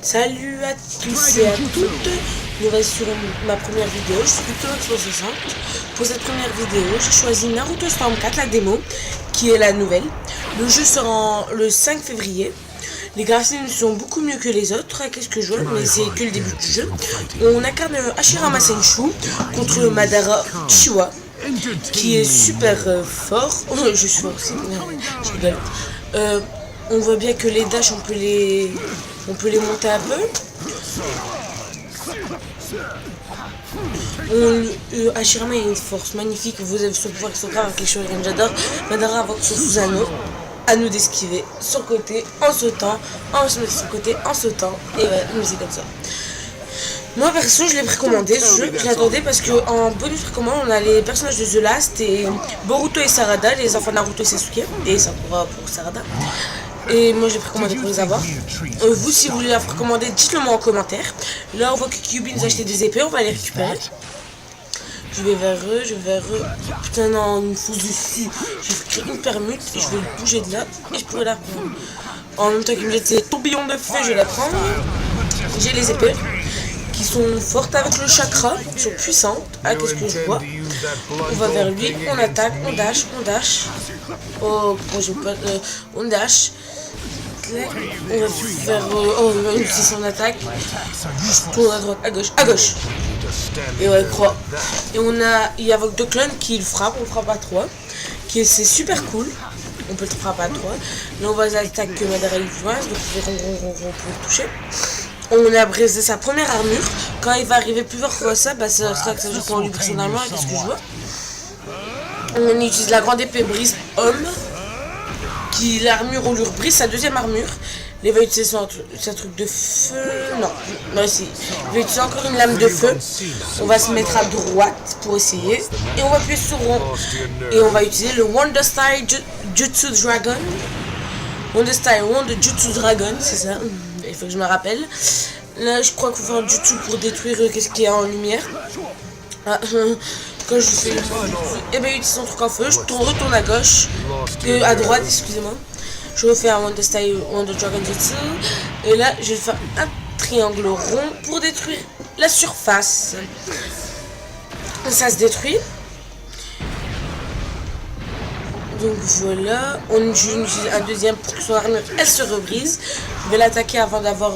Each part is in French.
Salut à tous et à toutes, nous restons sur ma première vidéo, je suis UptoBox60. Pour cette première vidéo, j'ai choisi Naruto Storm 4, la démo, qui est la nouvelle. Le jeu sera le 5 février. Les graphismes sont beaucoup mieux que les autres, qu'est-ce que je vois, mais c'est que le début du jeu. On incarne Hashirama Senju contre Madara Uchiwa, qui est super fort. Je suis fort aussi, je rigole. On voit bien que les dash, on peut les monter un peu. Hashirama a une force magnifique, vous avez son pouvoir qui sont grave avec les choses que j'adore. Madara invoque son Susanoo, à nous d'esquiver son côté en sautant, son côté en sautant, et ouais, mais c'est comme ça. Moi perso je l'ai précommandé ce jeu, je l'attendais parce que en bonus précommande on a les personnages de The Last et Boruto et Sarada, les enfants Naruto et Sasuke, et Sakura pour Sarada. Et moi j'ai précommandé pour les avoir. Vous si vous voulez la précommander, dites-le moi en commentaire. Là on voit que Kyubi nous a acheté des épées, on va les récupérer. Je vais vers eux, Putain non, il me fout dessus. Je vais créer une permute et je vais le bouger de là et je pourrais la prendre. En même temps qu'il me jette ces tourbillons de feu, je vais la prendre. J'ai les épées qui sont fortes avec le chakra, qui sont puissantes. Ah, qu'est-ce que je vois? On va vers lui, on attaque, on dash. Oh, j'ai pas. On dash. On va faire. Oh, c'est son attaque. Je tourne à droite, à gauche. Et ouais, croix. Et il y a deux clones qui le frappent, on frappe à 3. C'est super cool. On peut le frapper à 3. Là, on va attaquer Madara Uchiwa, donc on peut le toucher. On a brisé sa première armure. Quand il va arriver plus fort que ça, bah, ça sera que ça joue pour lui briser son armure. Qu'est-ce que je vois? On utilise la grande épée brise homme. Qui l'armure, on lui brise sa deuxième armure. Il va utiliser son truc de feu. Non, si. Il va utiliser encore une lame de feu. On va se mettre à droite pour essayer. Et on va appuyer sur rond. Et on va utiliser le Wonder Style Jutsu Dragon. Wonder Style Wonder Jutsu Dragon, c'est ça. Il faut que je me rappelle. Là, je crois qu'il faut faire un jutsu pour détruire qu'est-ce qu'il y a en lumière. Ah, quand je fais et ben il utilise son truc en feu, je retourne à gauche, à droite, excusez-moi. Je refais un Wonder Style Wonder Dragon Jutsu. Et là, je vais faire un triangle rond pour détruire la surface. Ça se détruit. Donc voilà, on utilise un deuxième pour que son armure elle se rebrise. Je vais l'attaquer avant d'avoir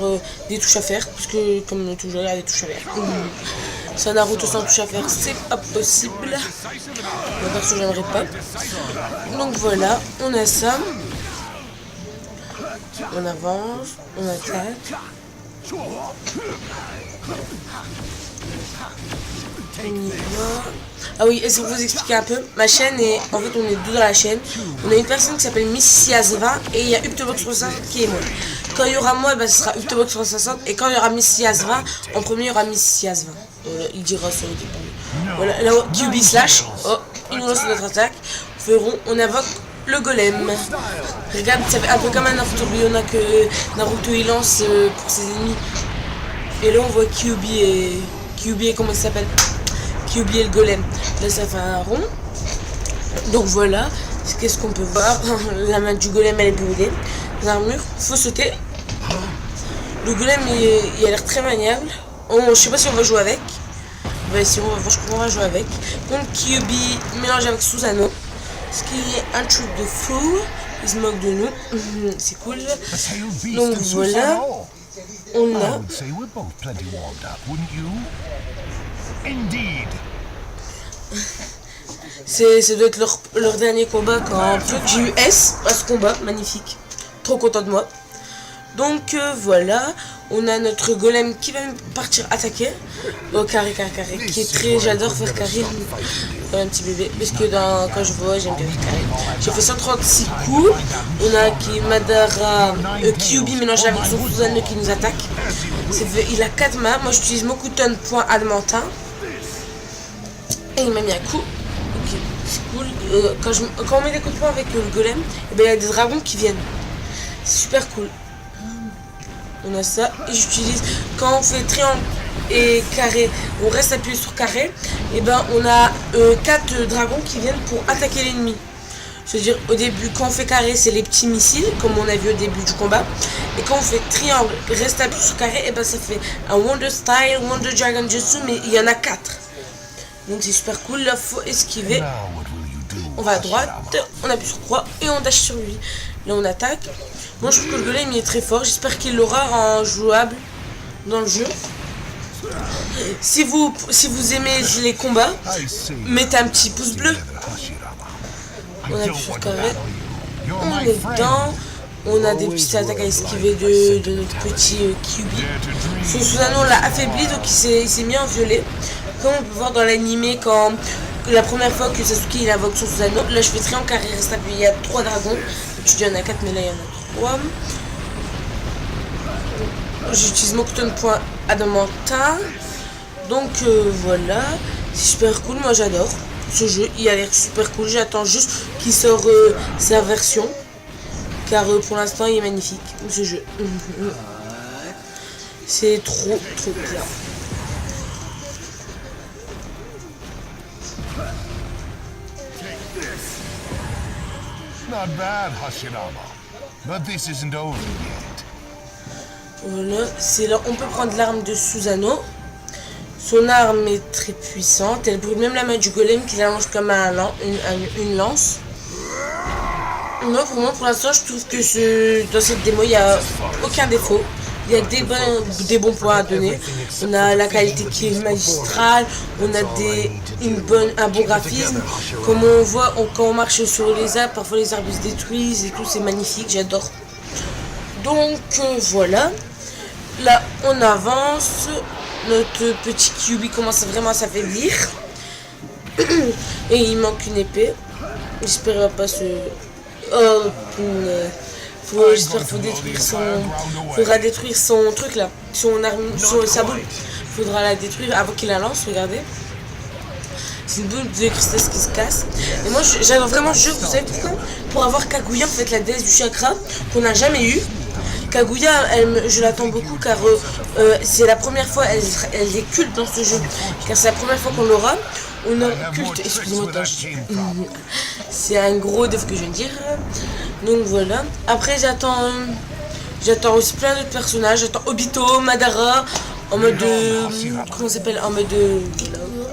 des touches à faire, parce que comme toujours il y a des touches à faire. Sans Naruto sans touche à faire, c'est pas possible. Moi perso j'aimerais pas. Donc voilà, on a ça. On avance, on attaque. On y va. Ah oui, et si vous expliquer un peu, ma chaîne est. En fait, on est deux dans la chaîne. On a une personne qui s'appelle Miss Yazva et il y a UptoBox60 qui est moi. Quand il y aura moi, bah, ce sera UptoBox60. Et quand il y aura Miss Yazva, en premier, il y aura Miss Yazva. Il dira sur le début. Voilà, là, Kyubi slash. Oh, il nous lance notre attaque. On invoque le golem. Regarde, ça fait un peu comme un tourbillon que Naruto il lance pour ses ennemis. Et là, on voit Kyubi et comment ça s'appelle? Kyubi et le golem. Là ça fait un rond. Donc voilà. Qu'est-ce qu'on peut voir? La main du golem elle est brûlée. L'armure, faut sauter. Le golem il a l'air très maniable. Je sais pas si on va jouer avec. Bah, si on va, je crois qu'on va jouer avec. Donc Kyubi mélangé avec Susanoo. Ce qui est un truc de fou. Il se moque de nous. C'est cool. Donc voilà. On a. Ça doit être leur dernier combat quand j'ai eu S à ce combat, magnifique. Trop content de moi. Donc voilà, on a notre golem qui va partir attaquer. Oh carré, qui est très, j'adore faire carré. Un petit bébé, parce que quand je vois, j'aime bien faire carré. J'ai fait 136 coups. On a Madara Kyubi mélangé avec son Susanoo qui nous attaque. Il a 4 mains. Moi j'utilise Mokuton point adamantine. Et il m'a mis un coup. Ok, c'est cool. Quand on met des coups de poing avec le golem, il y a des dragons qui viennent. C'est super cool. On a ça. Et j'utilise, quand on fait triangle et carré, on reste appuyé sur carré. Et ben on a 4 dragons qui viennent pour attaquer l'ennemi. C'est-à-dire au début quand on fait carré c'est les petits missiles comme on a vu au début du combat. Et quand on fait triangle, reste appuyé sur carré, et ben ça fait un Wonder Style, Wonder Dragon Jutsu, mais il y en a 4. Donc c'est super cool, là faut esquiver. On va à droite, on appuie sur croix et on dash sur lui. Là on attaque. Moi je trouve que le golem il est très fort, j'espère qu'il l'aura en jouable dans le jeu. Si vous aimez les combats, mettez un petit pouce bleu. On appuie sur carré. On est dedans. On a des petites attaques à esquiver de notre petit Kyuubi. Son Susanoo l'a affaibli, donc il s'est mis en violet. Comme on peut voir dans l'animé, quand la première fois que Sasuke il invoque son Susanoo, là je fais triangle carré, reste appuyé. Il y a 3 dragons. Tu dis il y en a 4, mais là il y en a 3. J'utilise mon coton de poing adamantine. Donc voilà, c'est super cool, moi j'adore ce jeu, il a l'air super cool, j'attends juste qu'il sort sa version, car pour l'instant il est magnifique, ce jeu. C'est trop bien. Not bad, Hashirama. But this isn't over yet. Voilà, c'est là, on peut prendre l'arme de Susanoo. Son arme est très puissante, elle brûle même la main du golem qui la lance comme une lance. Moi, pour l'instant, je trouve que dans cette démo, il n'y a aucun défaut. Il y a des bons points à donner. On a la qualité qui est magistrale, on a un bon graphisme. Comme on voit, quand on marche sur les arbres, parfois les arbres se détruisent et tout, c'est magnifique, j'adore. Donc voilà, là on avance. Notre petit Kyuubi commence vraiment à s'affaiblir. Et il manque une épée. J'espère qu'il va pas se... Oh, j'espère qu'il faudra détruire son truc là. Sa boule. Faudra la détruire avant qu'il la lance, regardez. C'est une boule de cristal qui se casse. Et moi j'adore vraiment ce jeu, vous savez pourquoi? Pour avoir Kaguya, en fait la déesse du chakra, qu'on n'a jamais eu. Kaguya, je l'attends beaucoup car c'est la première fois, elle est culte dans ce jeu. Car c'est la première fois qu'on l'aura. On a culte, excusez-moi, c'est un gros défaut que je viens de dire. Donc voilà. Après j'attends aussi plein d'autres personnages. J'attends Obito, Madara, en mode comment ça s'appelle, en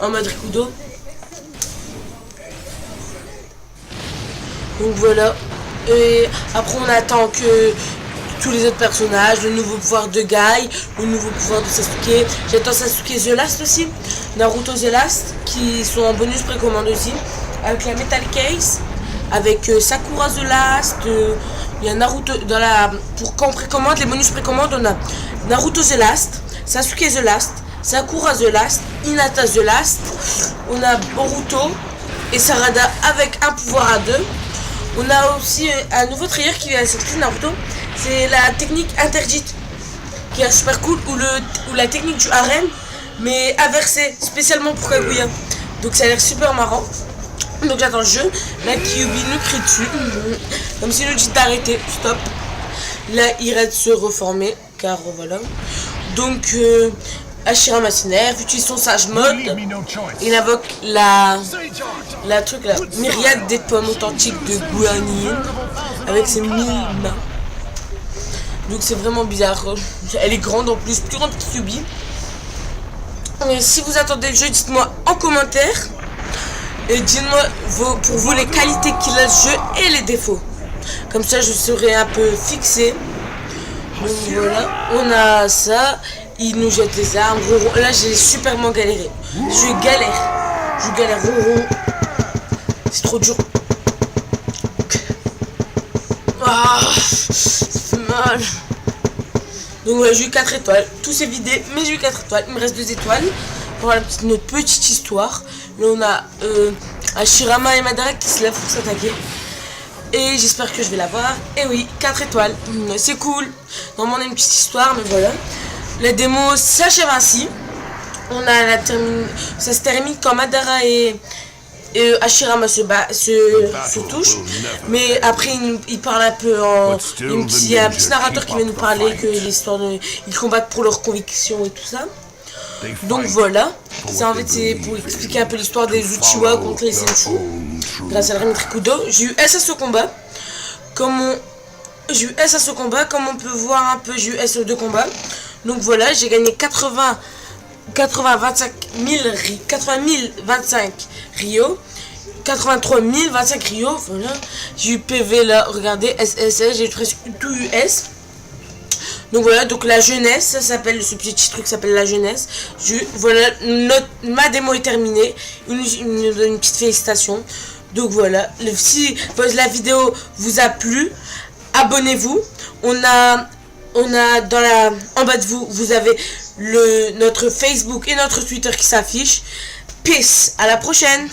mode Rikudo. Donc voilà. Et après on attend que tous les autres personnages, le nouveau pouvoir de Guy, le nouveau pouvoir de Sasuke. J'attends Sasuke The Last aussi, Naruto The Last, qui sont en bonus précommande aussi, avec la Metal Case, avec Sakura The Last. Il y a Naruto pour quand on précommande, les bonus précommande, on a Naruto The Last, Sasuke The Last, Sakura The Last, Hinata The Last, on a Boruto et Sarada avec un pouvoir à 2. On a aussi un nouveau trailer qui vient sortir de Naruto. C'est la technique interdite qui est super cool, ou la technique du harem, mais inversée spécialement pour Kaguya. Donc ça a l'air super marrant. Donc j'attends le jeu. Là Kyuubi nous crie dessus, comme s'il nous dit d'arrêter, stop. Là il reste de se reformer, car voilà. Donc Hashirama s'énerve, utilise son sage mode. Il invoque la myriade des pommes authentiques de Guanyin avec ses 1000 mains. Donc c'est vraiment bizarre. Elle est grande en plus, plus grande que Kyuubi. Mais si vous attendez le jeu, dites-moi en commentaire. Et dites-moi pour vous les qualités qu'il a ce jeu et les défauts. Comme ça je serai un peu fixé. Donc voilà, on a ça. Il nous jette les armes. Là j'ai superment galéré. Je galère. C'est trop dur. Ah, ça fait mal. Donc voilà, j'ai eu 4 étoiles. Tout s'est vidé, mais j'ai eu 4 étoiles. Il me reste 2 étoiles. Pour notre petite histoire. Là on a Hashirama et Madara qui se lèvent pour s'attaquer. Et j'espère que je vais l'avoir. Et oui, 4 étoiles. C'est cool. Normalement on a une petite histoire, mais voilà. La démo s'achève ainsi. Ça se termine quand Madara et Hashirama se touchent. Mais après il parle un peu il y a un petit narrateur qui vient nous parler que l'histoire ils combattent pour leurs convictions et tout ça. Donc voilà, c'est en fait c'est pour expliquer un peu l'histoire des Uchiwa contre les Senchu. Grâce à l'armée Trikudo, j'ai eu S à ce combat. J'ai eu S à ce combat, comme on peut voir un peu, j'ai eu S aux deux combats. Donc voilà, j'ai gagné 80 025 Rio, 83 025 Rio, voilà. J'ai eu PV là, regardez, SSS, j'ai presque tout US. Donc voilà, donc la jeunesse, ça s'appelle, ce petit truc s'appelle la jeunesse. Voilà, ma démo est terminée. Il nous donne une petite félicitation. Donc voilà, si la vidéo vous a plu, abonnez-vous. On a en bas de vous avez notre Facebook et notre Twitter qui s'affichent. Peace, à la prochaine.